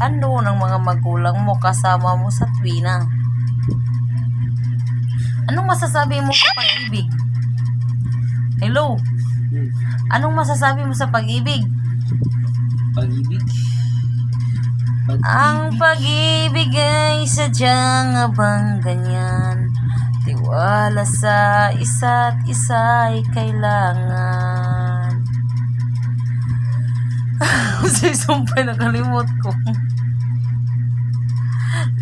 Ano ng mga magulang mo kasama mo sa tuwina? Anong masasabi mo sa pag-ibig? Hello? Anong masasabi mo sa pag-ibig? Pag-ibig. Ang pag-ibig ay sadyang abang ganyan. Tiwala sa isa't isa ay kailangan. Kasi sumpay nakalimot ko.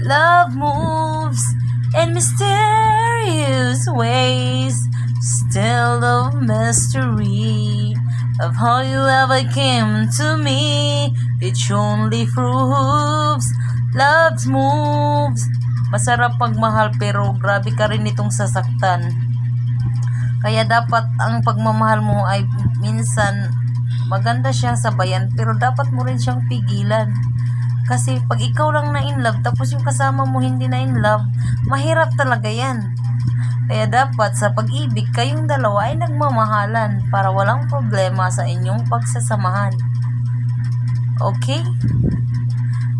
Love moves in mysterious ways, still of mystery of how you ever came to me. It only proves love moves. Masarap pagmahal pero grabe ka rin itong sasaktan. Kaya dapat ang pagmamahal mo ay minsan maganda siyang sabayan pero dapat mo rin siyang pigilan. Kasi pag ikaw lang na in love tapos yung kasama mo hindi na in love, mahirap talaga yan. Kaya dapat sa pag-ibig kayong dalawa ay nagmamahalan para walang problema sa inyong pagsasamahan. Okay?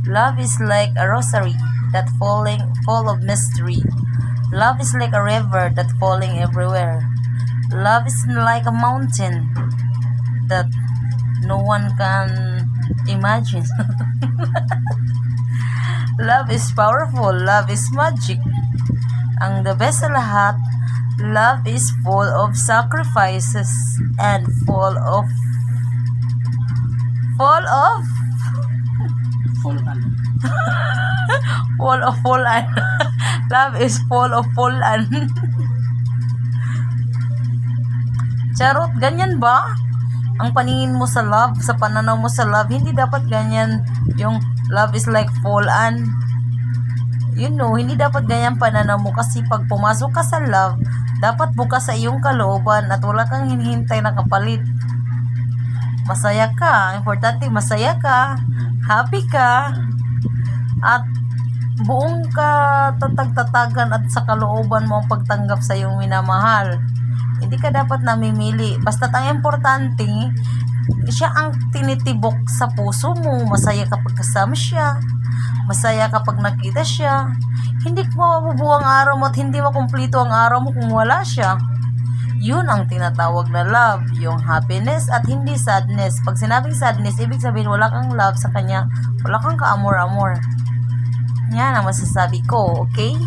Love is like a rosary that full of mystery. Love is like a river that falling everywhere. Love is like a mountain that no one can imagine. Love is powerful. Love is magic. Ang the best sa lahat, love is full of sacrifices and full of Full full-an. Love is full of full-an. Charot, ganyan ba? Ang paningin mo sa love, sa pananaw mo sa love, hindi dapat ganyan yung love is like full-an. You know, hindi dapat ganyan pananaw mo kasi pag pumasok ka sa love, dapat bukas sa iyong kalooban at wala kang hinihintay na kapalit. Masaya ka. Importante, masaya ka. Happy ka. At buong ka tatag-tatagan at sa kalooban mo ang pagtanggap sa iyong minamahal. Hindi ka dapat namimili. Basta't ang importante, siya ang tinitibok sa puso mo. Masaya kapag kasama siya. Masaya kapag nakita siya. Hindi mo mabubuo ang araw mo at hindi makumplito ang araw mo kung wala siya. Yun ang tinatawag na love, yung happiness at hindi sadness. Pag sinabing sadness, ibig sabihin wala kang love sa kanya, wala kang kaamor-amor. Yan ang masasabi ko, okay?